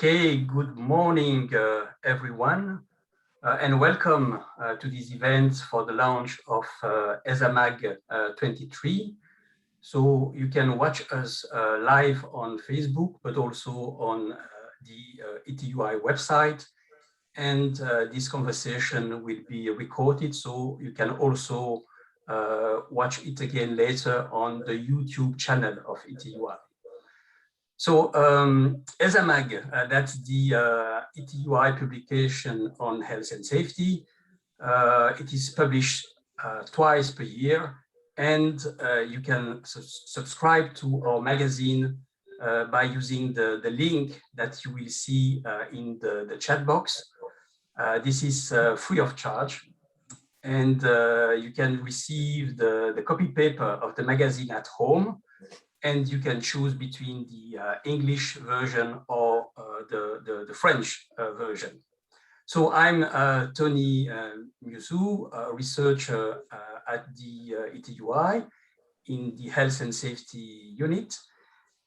Okay, good morning, everyone, and welcome to this event for the launch of ESAMAG 23. So you can watch us live on Facebook, but also on the ETUI website. And this conversation will be recorded, so you can also watch it again later on the YouTube channel of ETUI. So ESAMAG, that's the ETUI publication on health and safety. It is published twice per year, and you can subscribe to our magazine by using the link that you will see in the chat box. This is free of charge, and you can receive the copy paper of the magazine at home, and you can choose between the English version or the French version. So I'm Tony Musu, a researcher at the ETUI in the Health and Safety Unit,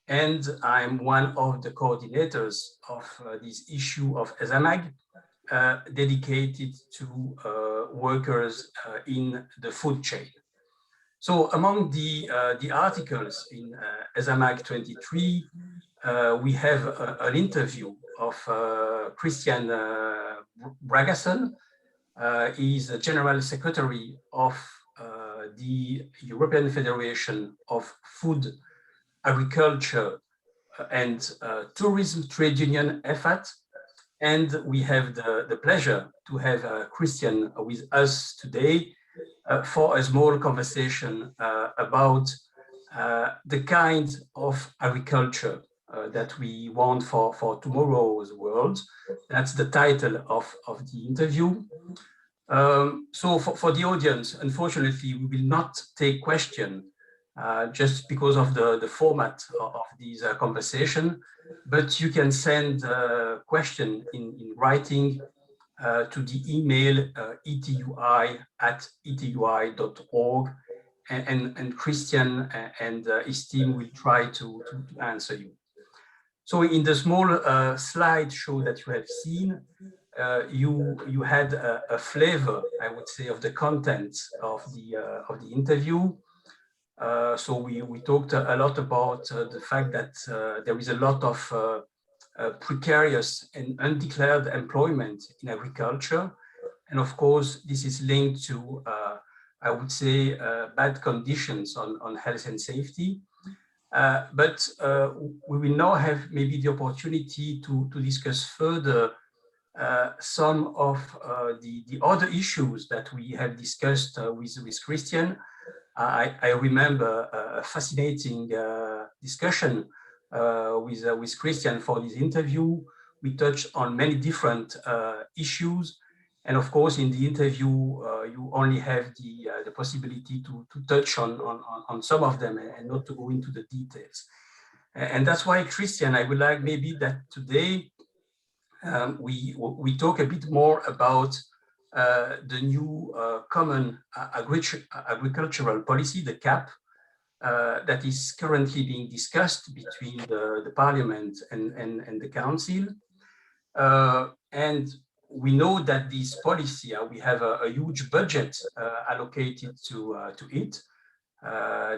and I'm one of the coordinators of this issue of ESAMAG, dedicated to workers in the food chain. So among the articles in ESAMAG 23, we have an interview of Christian Bragason. He's the General Secretary of the European Federation of Food, Agriculture and Tourism Trade Union, EFAT. And we have the pleasure to have Christian with us today for a small conversation about the kind of agriculture that we want for tomorrow's world. That's the title of the interview. So for the audience, unfortunately, we will not take questions just because of the format of this conversation, but you can send a question in writing to the email etui@etui.org, and Christian and his team will try to answer you. So in the small slideshow that you have seen, you had a flavor, I would say, of the content of the interview. So we talked a lot about the fact that there is a lot of precarious and undeclared employment in agriculture. And of course, this is linked to, I would say, bad conditions on health and safety. But we will now have maybe the opportunity to discuss further some of the other issues that we have discussed with Christian. I remember a fascinating discussion with Christian for this interview. We touched on many different issues. And of course, in the interview, you only have the possibility to touch on some of them and not to go into the details. And that's why, Christian, I would like maybe that today we talk a bit more about the new common agricultural policy, the CAP, that is currently being discussed between the Parliament and the Council. And we know that this policy, we have a huge budget allocated to it.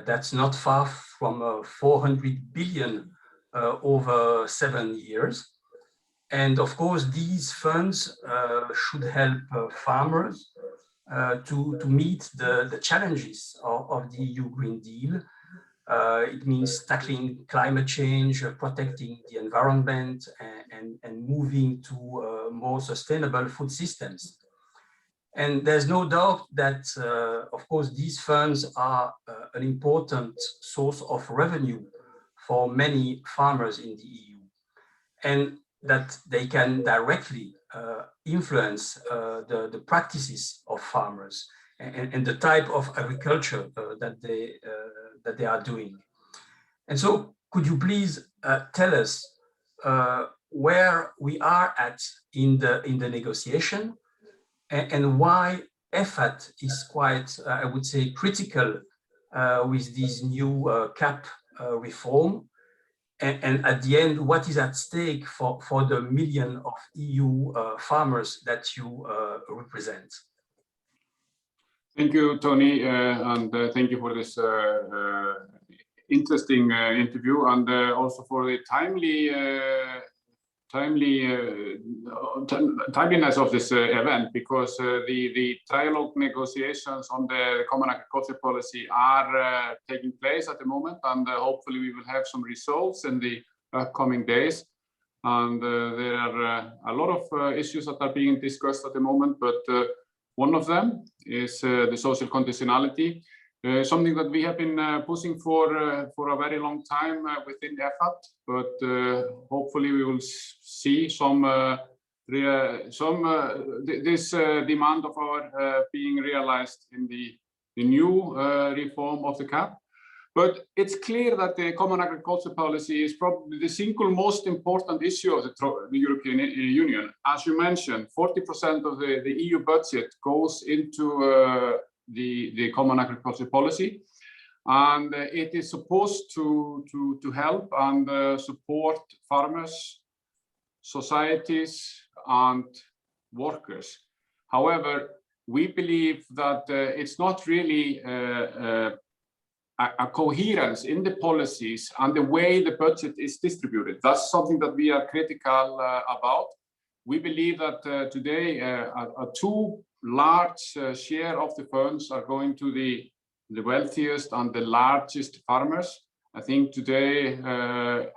That's not far from 400 billion over 7 years. And of course, these funds should help farmers to meet the challenges of the EU Green Deal. It means tackling climate change, protecting the environment, and moving to more sustainable food systems. And there's no doubt that, of course, these funds are an important source of revenue for many farmers in the EU, and that they can directly influence the practices of farmers and the type of agriculture that they are doing. And so could you please tell us where we are at in the negotiation, and why EFAT is quite, I would say, critical with this new CAP reform, and at the end, what is at stake for the million of EU farmers that you represent? Thank you, Tony, and thank you for this interesting interview, and also for the timeliness of this event, because the trilogue negotiations on the common agriculture policy are taking place at the moment, and hopefully we will have some results in the upcoming days. And there are a lot of issues that are being discussed at the moment, but one of them is the social conditionality, something that we have been pushing for a very long time within the effort, but hopefully we will see some this demand of our being realized in the new reform of the CAP. But it's clear that the common agriculture policy is probably the single most important issue of the European Union. As you mentioned, 40% of the EU budget goes into the common agriculture policy, and it is supposed to help and support farmers, societies, and workers. However, we believe that it's not really a coherence in the policies and the way the budget is distributed. That's something that we are critical about. We believe that today a too large share of the funds are going to the wealthiest and the largest farmers. I think today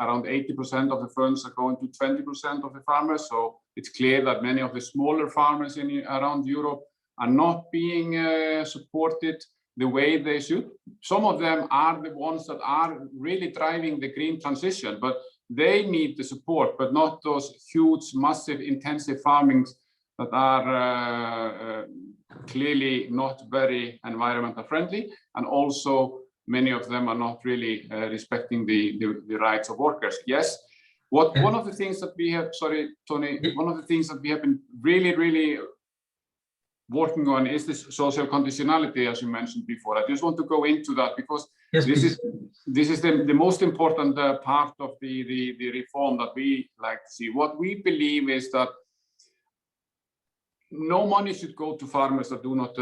around 80% of the funds are going to 20% of the farmers. So it's clear that many of the smaller farmers around Europe are not being supported the way they should. Some of them are the ones that are really driving the green transition, but they need the support, but not those huge, massive, intensive farmings that are clearly not very environmental friendly, and also many of them are not really respecting the rights of workers. Yes, one of the things that we have, sorry, Tony, one of the things that we have been really working on is this social conditionality, as you mentioned before. I just want to go into that because yes, this is the most important part of the reform that we like to see. What we believe is that no money should go to farmers that do not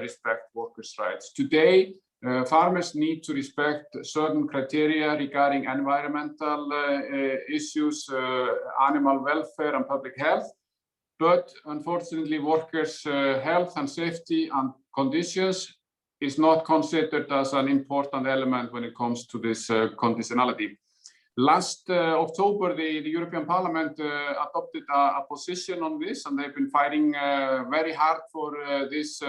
respect workers' rights. Today, farmers need to respect certain criteria regarding environmental issues, animal welfare, and public health. But unfortunately, workers' health and safety and conditions is not considered as an important element when it comes to this conditionality. Last October, the European Parliament adopted a position on this, and they've been fighting very hard for this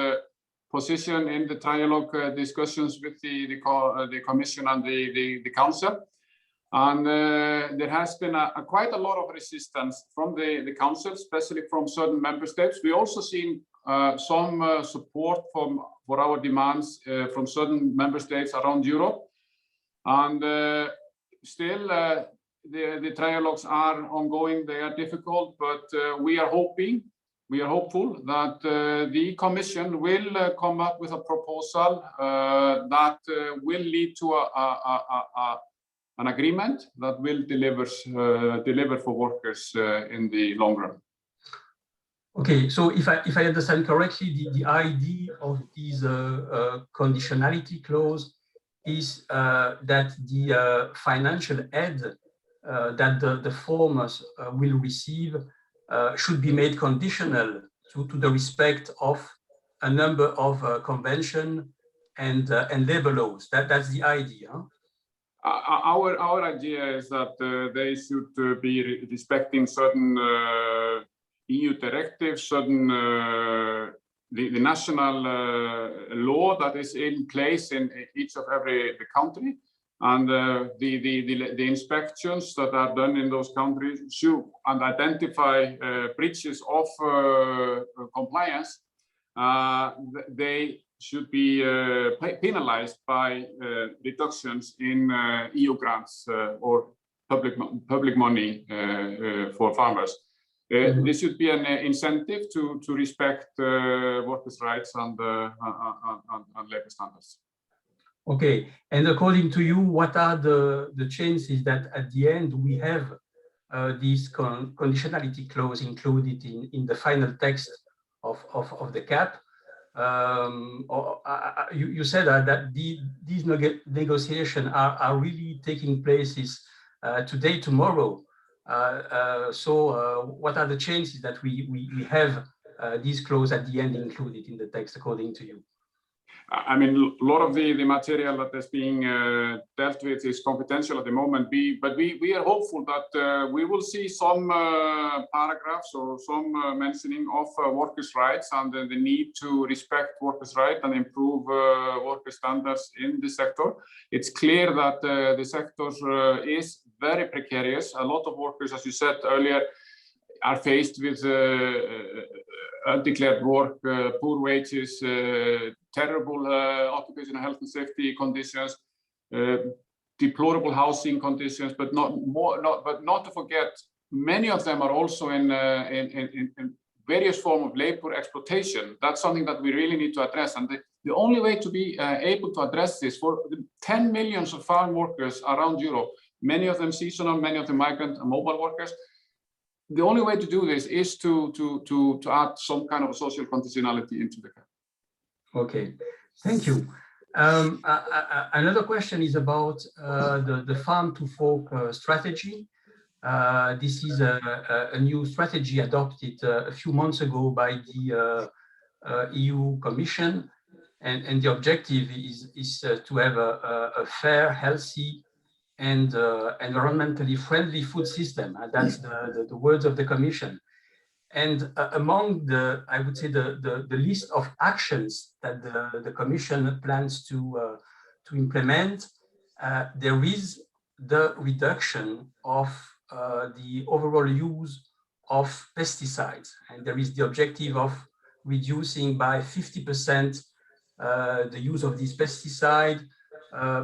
position in the trilogue discussions with the Commission and the Council. And there has been quite a lot of resistance from the Council, especially from certain member states. We also seen some support for our demands from certain member states around Europe. And still, the trialogues are ongoing. They are difficult, but we are hopeful that the Commission will come up with a proposal that will lead to an agreement that will deliver for workers in the long run. Okay, so if I understand correctly, the idea of this conditionality clause is that the financial aid that the farmers will receive should be made conditional to the respect of a number of conventions and labor laws. That's the idea. Huh? Our idea is that they should be respecting certain EU directives, certain the national law that is in place in each of every country, and the inspections that are done in those countries should and identify breaches of compliance. They should be penalized by reductions in EU grants or public money for farmers. This should be an incentive to respect workers' rights and labor standards. Okay, and according to you, what are the chances that at the end we have this conditionality clause included in the final text of the cap? You said that these negotiations are really taking place today, tomorrow. So what are the chances that we have this clause at the end included in the text, according to you? I mean, a lot of the material that is being dealt with is confidential at the moment. But we are hopeful that we will see some paragraphs or some mentioning of workers' rights and the need to respect workers' rights and improve worker standards in the sector. It's clear that the sector is very precarious. A lot of workers, as you said earlier, are faced with undeclared work, poor wages, terrible occupational health and safety conditions, deplorable housing conditions, but not to forget, many of them are also in various forms of labor exploitation. That's something that we really need to address. And the only way to be able to address this for the 10 millions of farm workers around Europe, many of them seasonal, many of them migrant and mobile workers, the only way to do this is to add some kind of a social conditionality into the cap. Okay, thank you. Another question is about the farm to fork strategy. This is a new strategy adopted a few months ago by the EU Commission, and the objective is to have a fair, healthy, and environmentally friendly food system. That's the words of the Commission. And among I would say the list of actions that the Commission plans to implement, there is the reduction of the overall use of pesticides, and there is the objective of reducing by 50% the use of this pesticide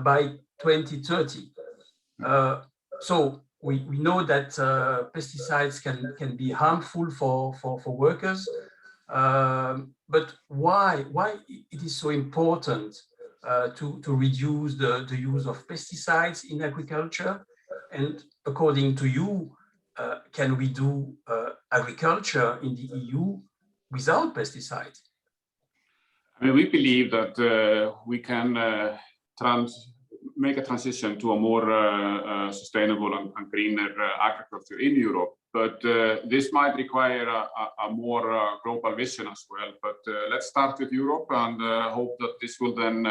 by 2030. So we know that pesticides can be harmful for workers, but why it is so important to reduce the use of pesticides in agriculture? And according to you, can we do agriculture in the EU without pesticides? I mean, we believe that we can make a transition to a more sustainable and greener agriculture in Europe. But this might require a more global vision as well. But let's start with Europe and hope that this will then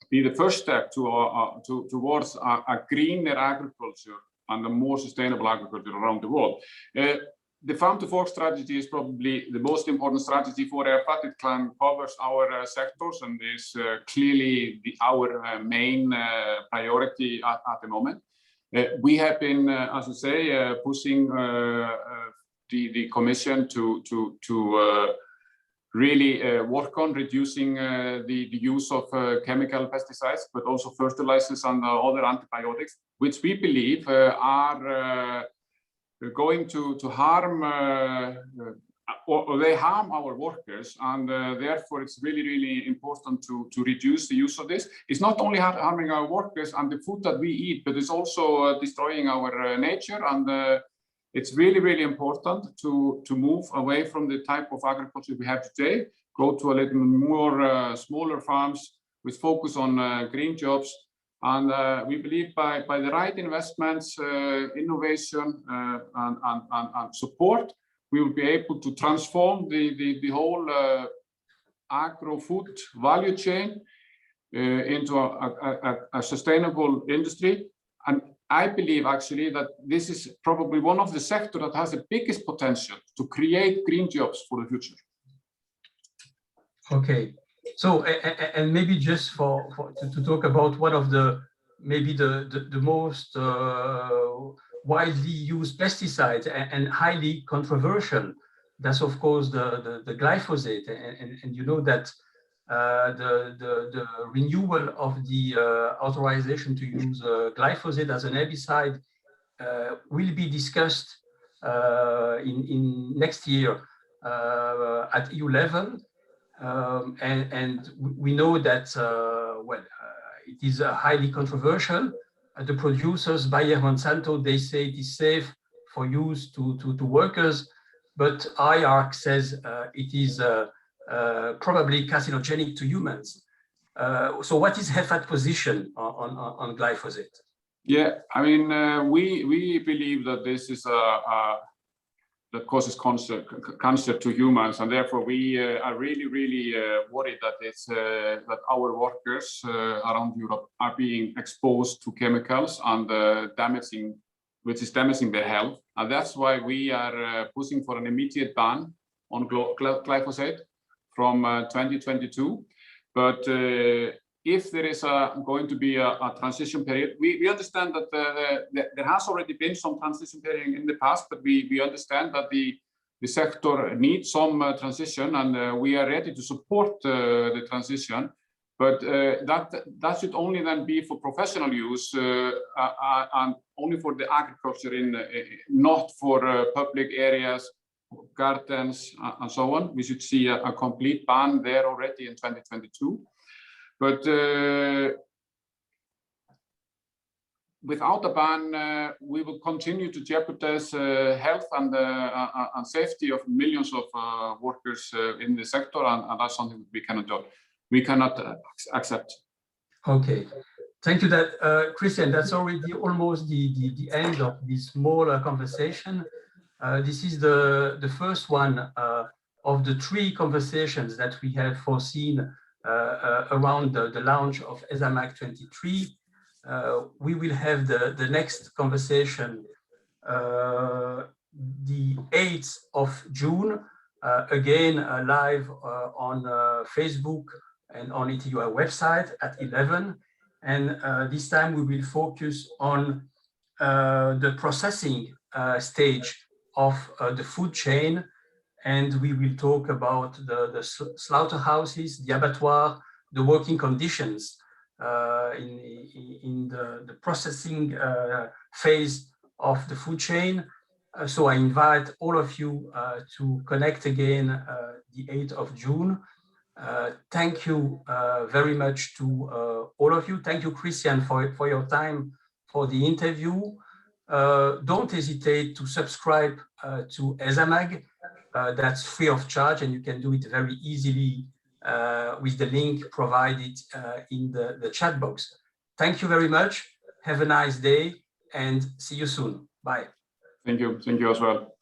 be the first step towards a greener agriculture and a more sustainable agriculture around the world. The farm to fork strategy is probably the most important strategy for EFAT. It covers our sectors and is clearly our main priority at the moment. We have been, as I say, pushing the Commission to really work on reducing the use of chemical pesticides, but also fertilizers and other antibiotics, which we believe are going to harm or they harm our workers, and therefore it's really important to reduce the use of this. It's not only harming our workers and the food that we eat, but it's also destroying our nature, and it's really important to move away from the type of agriculture we have today, go to a little more smaller farms with focus on green jobs. And we believe by the right investments, innovation, and support, we will be able to transform the whole agro-food value chain into a sustainable industry. And I believe actually that this is probably one of the sectors that has the biggest potential to create green jobs for the future. Okay. So, and maybe just to talk about one of the most widely used pesticides and highly controversial, that's of course the glyphosate, and you know that the renewal of the authorization to use glyphosate as an herbicide will be discussed in next year at EU level. And we know that, it is highly controversial. The producers, Bayer, Monsanto, they say it is safe for use to workers, but IARC says it is probably carcinogenic to humans. So what is HEFA's position on glyphosate? Yeah, I mean, we believe that this is that causes cancer to humans, and therefore we are really worried that it's that our workers around Europe are being exposed to chemicals and which is damaging their health, and that's why we are pushing for an immediate ban on glyphosate from 2022. But if there is going to be a transition period, we understand that there has already been some transition period in the past, but we understand that the sector needs some transition, and we are ready to support the transition. But that should only then be for professional use and only for the agriculture, not for public areas, gardens, and so on. We should see a complete ban there already in 2022. But without a ban, we will continue to jeopardize health and safety of millions of workers in the sector, and that's something we cannot do. We cannot accept. Okay, thank you. Christian, that's already almost the end of this smaller conversation. This is the first one of the 3 conversations that we have foreseen around the launch of ESAMAG 23. We will have the next conversation the 8th of June, again live on Facebook and on ETUI website at 11. And this time we will focus on the processing stage of the food chain, and we will talk about the slaughterhouses, the abattoir, the working conditions in the processing phase of the food chain. So I invite all of you to connect again the 8th of June. Thank you very much to all of you. Thank you, Christian, for your time for the interview. Don't hesitate to subscribe to ESAMAG. That's free of charge, and you can do it very easily with the link provided in the chat box. Thank you very much. Have a nice day and see you soon. Bye. Thank you. Thank you as well.